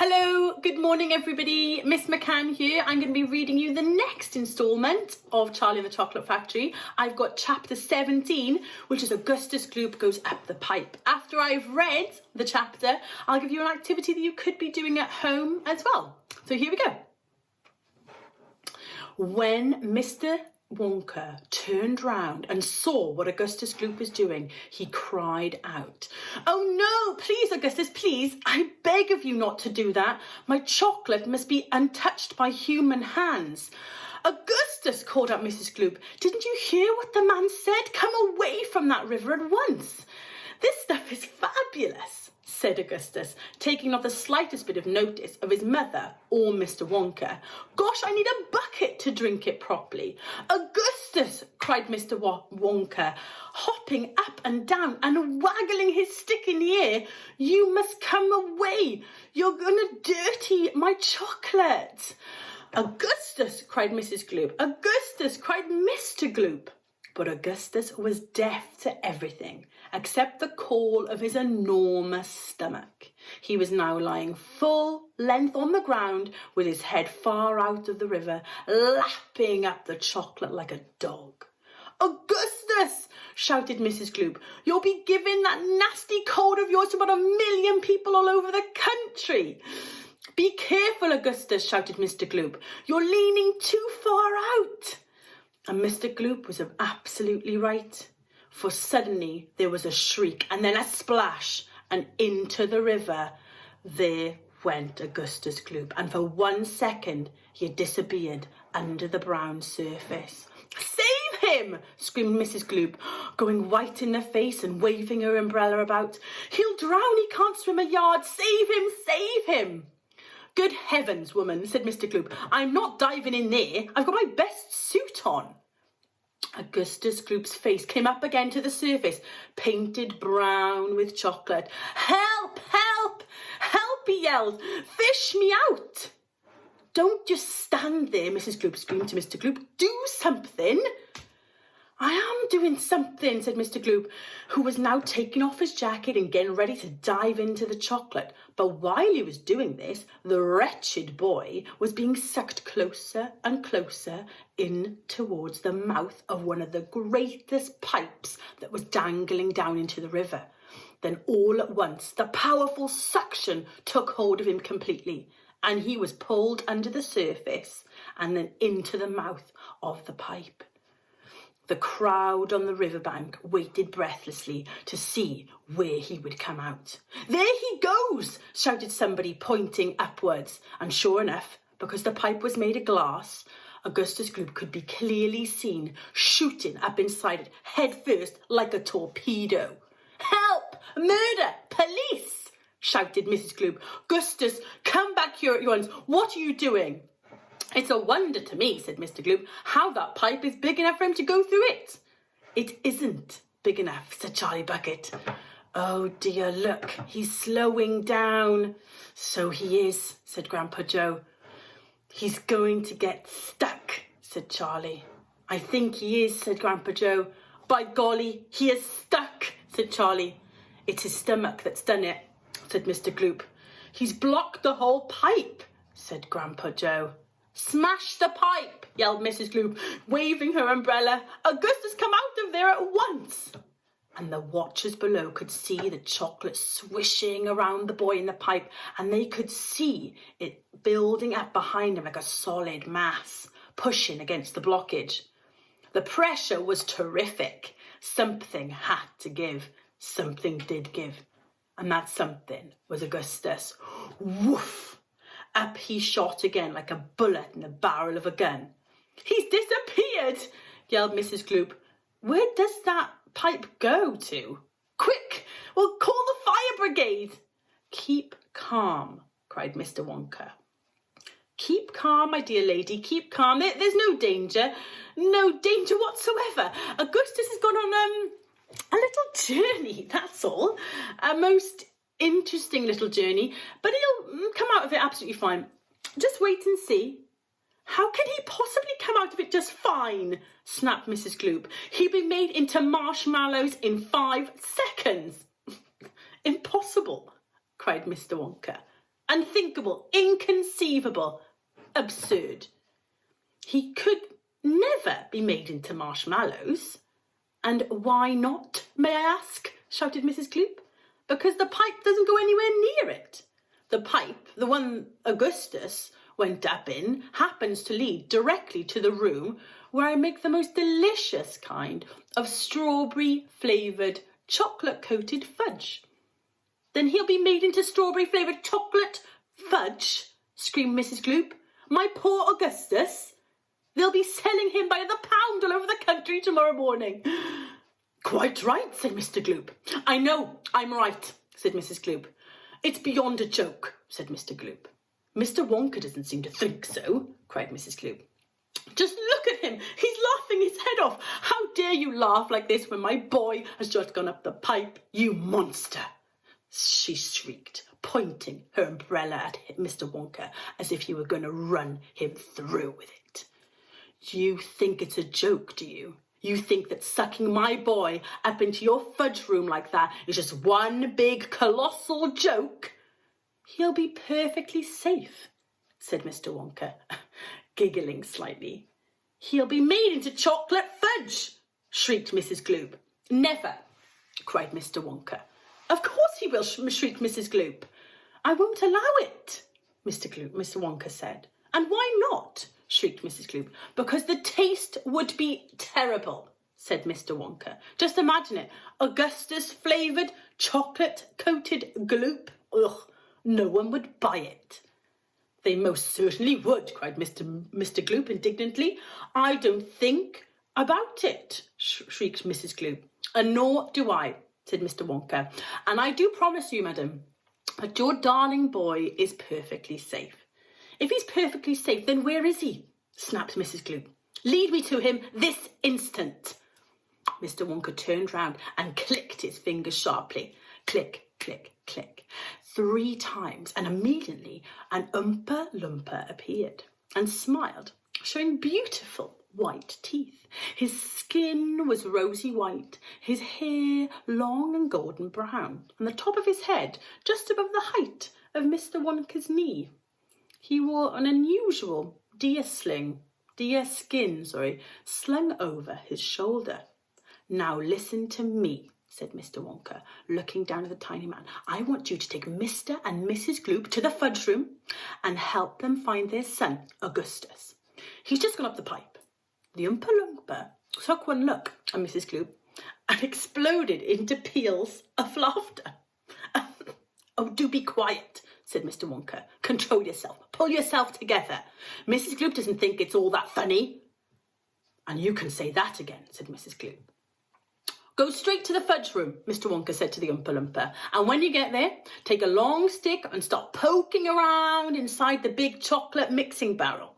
Hello, good morning everybody. Miss McCann here. I'm going to be reading you the next instalment of Charlie and the Chocolate Factory. I've got chapter 17, which is Augustus Gloop Goes Up the Pipe. After I've read the chapter, I'll give you an activity that you could be doing at home as well. So here we go. When Mr. Wonka turned round and saw what Augustus Gloop was doing, he cried out, "Oh no, please, Augustus, please, I beg of you not to do that. My chocolate must be untouched by human hands." "Augustus," called out Mrs. Gloop, "didn't you hear what the man said? Come away from that river at once." "This stuff is fabulous," said Augustus, taking not the slightest bit of notice of his mother or Mr. Wonka. "Gosh, I need a bucket to drink it properly." "Augustus," cried Mr. Wonka, hopping up and down and waggling his stick in the air, "you must come away. You're going to dirty my chocolate." "Augustus," cried Mrs. Gloop. "Augustus," cried Mr. Gloop. But Augustus was deaf to everything except the call of his enormous stomach. He was now lying full length on the ground with his head far out of the river, lapping up the chocolate like a dog. "Augustus," shouted Mrs. Gloop, "you'll be giving that nasty cold of yours to about 1,000,000 people all over the country." "Be careful, Augustus," shouted Mr. Gloop. "You're leaning too far out." And Mr. Gloop was absolutely right, for suddenly there was a shriek and then a splash, and into the river there went Augustus Gloop, and for 1 second he had disappeared under the brown surface. "Save him!" screamed Mrs. Gloop, going white in the face and waving her umbrella about. "He'll drown, he can't swim a yard. Save him, save him!" "Good heavens, woman," said Mr. Gloop, "I'm not diving in there. I've got my best suit on." Augustus Gloop's face came up again to the surface, painted brown with chocolate. "Help, help, help," he yelled. "Fish me out." "Don't just stand there," Mrs. Gloop screamed to Mr. Gloop. "Do something." "I am doing something," said Mr. Gloop, who was now taking off his jacket and getting ready to dive into the chocolate. But while he was doing this, the wretched boy was being sucked closer and closer in towards the mouth of one of the greatest pipes that was dangling down into the river. Then all at once, the powerful suction took hold of him completely, and he was pulled under the surface and then into the mouth of the pipe. The crowd on the riverbank waited breathlessly to see where he would come out. "There he goes!" shouted somebody, pointing upwards. And sure enough, because the pipe was made of glass, Augustus Gloop could be clearly seen shooting up inside it, head first, like a torpedo. "Help! Murder! Police!" shouted Mrs. Gloop. "Augustus, come back here at once. What are you doing?" "It's a wonder to me," said Mr. Gloop, "how that pipe is big enough for him to go through it." "It isn't big enough," said Charlie Bucket. "Oh dear, look, he's slowing down." "So he is," said Grandpa Joe. "He's going to get stuck," said Charlie. "I think he is," said Grandpa Joe. "By golly, he is stuck," said Charlie. "It's his stomach that's done it," said Mr. Gloop. "He's blocked the whole pipe," said Grandpa Joe. "Smash the pipe!" yelled Mrs. Gloop, waving her umbrella. "Augustus, come out of there at once!" And the watchers below could see the chocolate swishing around the boy in the pipe, and they could see it building up behind him like a solid mass, pushing against the blockage. The pressure was terrific. Something had to give. Something did give. And that something was Augustus. Woof! Up he shot again like a bullet in the barrel of a gun. "He's disappeared!" yelled Mrs. Gloop. "Where does that pipe go to? Quick, we'll call the fire brigade." "Keep calm," cried Mr. Wonka. "Keep calm, my dear lady, keep calm. There's no danger. No danger whatsoever. Augustus has gone on a little journey, that's all. A most interesting little journey, but he'll come out of it absolutely fine. Just wait and see." "How can he possibly come out of it just fine?" snapped Mrs. Gloop. "He'd be made into marshmallows in 5 seconds. "Impossible," cried Mr. Wonka. unthinkable, inconceivable, absurd. He could never be made into marshmallows. And why not, may I ask? Shouted Mrs. Gloop. Because the pipe doesn't go anywhere near it. The pipe, the one Augustus went up in, happens to lead directly to the room where I make the most delicious kind of strawberry-flavoured chocolate-coated fudge. Then he'll be made into strawberry-flavoured chocolate fudge, screamed Mrs. Gloop. My poor Augustus. They'll be selling him by the pound all over the country tomorrow morning. Quite right, said Mr. Gloop. I know, I'm right, said Mrs. Gloop. It's beyond a joke, said Mr. Gloop. Mr. Wonka doesn't seem to think so, cried Mrs. Gloop. Just look at him. He's laughing his head off. How dare you laugh like this when my boy has just gone up the pipe, you monster, she shrieked, pointing her umbrella at Mr. Wonka as if he were going to run him through with it. You think it's a joke, do you? You think that sucking my boy up into your fudge room like that is just one big colossal joke? He'll be perfectly safe, said Mr. Wonka, giggling slightly. He'll be made into chocolate fudge, shrieked Mrs. Gloop. Never, cried Mr. Wonka. Of course he will, shrieked Mrs. Gloop. I won't allow it, Mr. Wonka said. And why not? Shrieked Mrs. Gloop. Because the taste would be terrible, said Mr. Wonka. Just imagine it. Augustus flavoured, chocolate-coated gloop. Ugh, no one would buy it. They most certainly would, cried Mr. Gloop indignantly. I don't think about it, shrieked Mrs. Gloop. And nor do I, said Mr. Wonka. And I do promise you, madam, that your darling boy is perfectly safe. If he's perfectly safe, then where is he? Snapped Mrs. Gloop. Lead me to him this instant. Mr. Wonka turned round and clicked his fingers sharply. Click, click, click. 3 times, and immediately an Oompa Loompa appeared and smiled, showing beautiful white teeth. His skin was rosy white, his hair long and golden brown, and the top of his head just above the height of Mr. Wonka's knee. He wore an unusual deer skin, slung over his shoulder. Now listen to me, said Mr. Wonka, looking down at the tiny man. I want you to take Mr. and Mrs. Gloop to the fudge room and help them find their son, Augustus. He's just gone up the pipe. The Oompa Loompa took one look at Mrs. Gloop and exploded into peals of laughter. Oh, do be quiet, said Mr. Wonka. Control yourself. Pull yourself together. Mrs. Gloop doesn't think it's all that funny. And you can say that again, said Mrs. Gloop. Go straight to the fudge room, Mr. Wonka said to the Oompa Loompa. And when you get there, take a long stick and start poking around inside the big chocolate mixing barrel.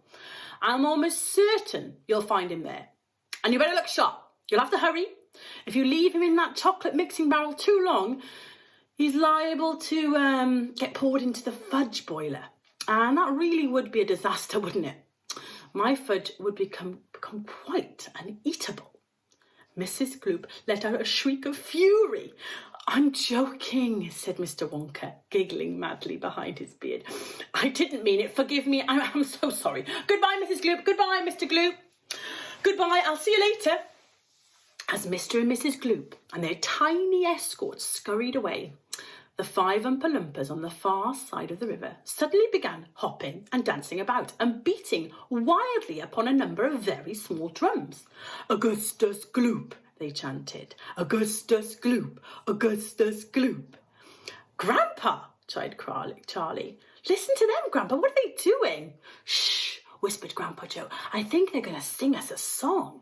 I'm almost certain you'll find him there. And you better look sharp. You'll have to hurry. If you leave him in that chocolate mixing barrel too long, he's liable to get poured into the fudge boiler. And that really would be a disaster, wouldn't it? My fudge would become quite uneatable. Mrs. Gloop let out a shriek of fury. I'm joking, said Mr. Wonka, giggling madly behind his beard. I didn't mean it. Forgive me. I'm so sorry. Goodbye, Mrs. Gloop. Goodbye, Mr. Gloop. Goodbye. I'll see you later. As Mr. and Mrs. Gloop and their tiny escorts scurried away, the 5 Oompa Loompas on the far side of the river suddenly began hopping and dancing about and beating wildly upon a number of very small drums. Augustus Gloop, they chanted. Augustus Gloop, Augustus Gloop. Grandpa, chided Charlie. Listen to them, Grandpa. What are they doing? Shh, whispered Grandpa Joe. I think they're going to sing us a song.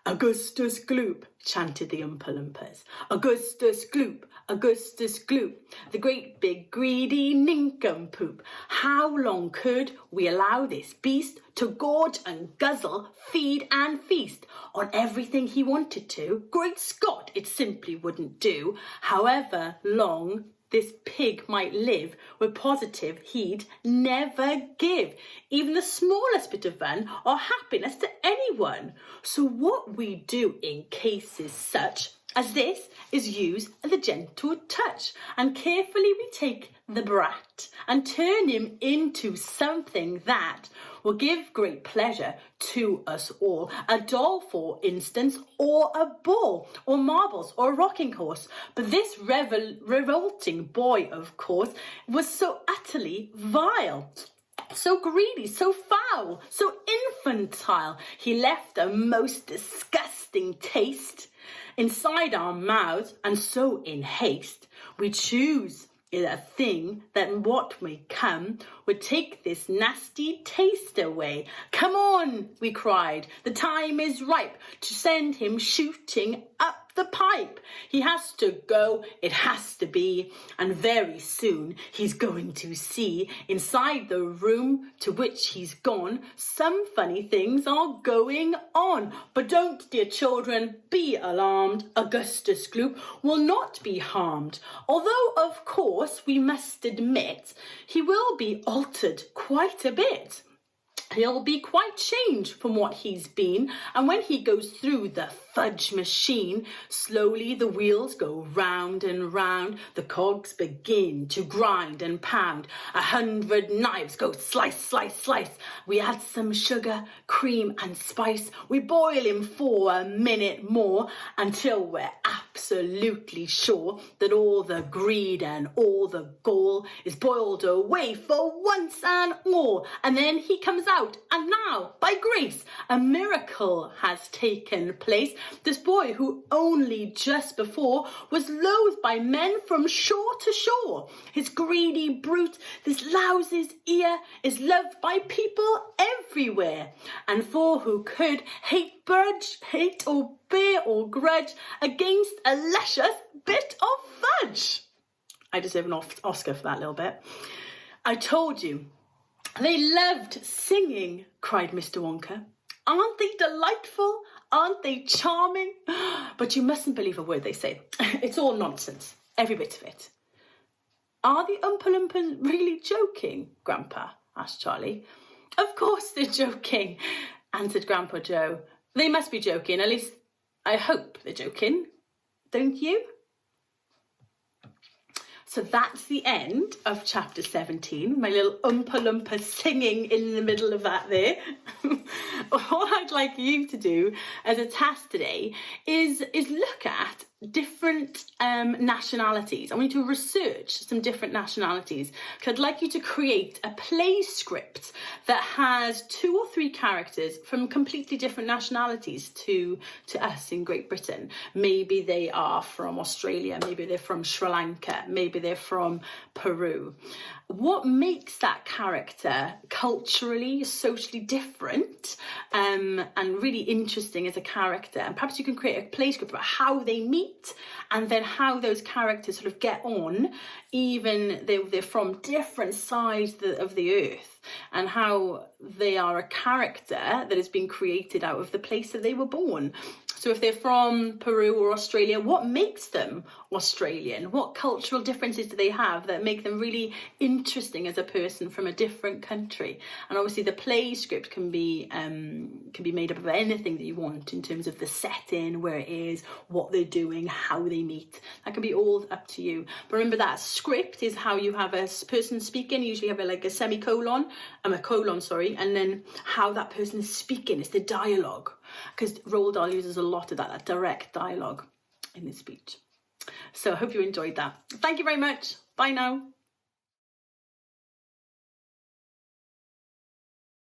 Augustus Gloop, chanted the Oompa Loompas. Augustus Gloop, Augustus Gloop, the great big greedy nincompoop. How long could we allow this beast to gorge and guzzle, feed and feast on everything he wanted to? Great Scott, it simply wouldn't do. However long this pig might live, we're positive he'd never give even the smallest bit of fun or happiness to anyone. So what we do in cases such as this is used as a gentle touch. And carefully we take the brat and turn him into something that will give great pleasure to us all. A doll, for instance, or a ball, or marbles, or a rocking horse. But this revolting boy, of course, was so utterly vile, so greedy, so foul, so infantile. He left a most disgusting taste inside our mouths, and so in haste we choose a thing that what may come would take this nasty taste away. Come on, we cried, the time is ripe to send him shooting up the pipe. He has to go, it has to be, and very soon he's going to see inside the room to which he's gone some funny things are going on. But don't, dear children, be alarmed. Augustus Gloop will not be harmed, although of course we must admit he will be altered quite a bit. He'll be quite changed from what he's been, and when he goes through the fudge machine, slowly the wheels go round and round, the cogs begin to grind and pound, 100 knives go slice, slice, slice. We add some sugar, cream and spice, we boil him for a minute more until we're absolutely sure that all the greed and all the gall is boiled away for once and all, and then he comes out, and now, by grace, a miracle has taken place. This boy, who only just before was loathed by men from shore to shore, his greedy brute, this louse's ear, is loved by people everywhere, and for who could hate or bear or grudge against a luscious bit of fudge. I deserve an Oscar for that little bit. I told you. They loved singing, cried Mr. Wonka. Aren't they delightful? Aren't they charming? But you mustn't believe a word they say. It's all nonsense, every bit of it. Are the Oompa Loompas really joking, Grandpa? Asked Charlie. Of course they're joking, answered Grandpa Joe. They must be joking, at least I hope they're joking, don't you? So that's the end of chapter 17. My little Oompa Loompa singing in the middle of that there. What I'd like you to do as a task today is look at different nationalities. I want you to research some different nationalities, because I'd like you to create a play script that has 2 or 3 characters from completely different nationalities to us in Great Britain. Maybe they are from Australia, maybe they're from Sri Lanka, maybe they're from Peru. What makes that character culturally, socially different and really interesting as a character? And perhaps you can create a play script about how they meet and then how those characters sort of get on, even though they're from different sides of the earth, and how they are a character that has been created out of the place that they were born. So if they're from Peru or Australia, what makes them Australian? What cultural differences do they have that make them really interesting as a person from a different country? And obviously the play script can be made up of anything that you want in terms of the setting, where it is, what they're doing, how they meet. That can be all up to you. But remember that script is how you have a person speaking. You usually have a semicolon, a colon, and then how that person is speaking. It's the dialogue, because Roald Dahl uses a lot of that direct dialogue in his speech. So I hope you enjoyed that. Thank you very much. Bye now.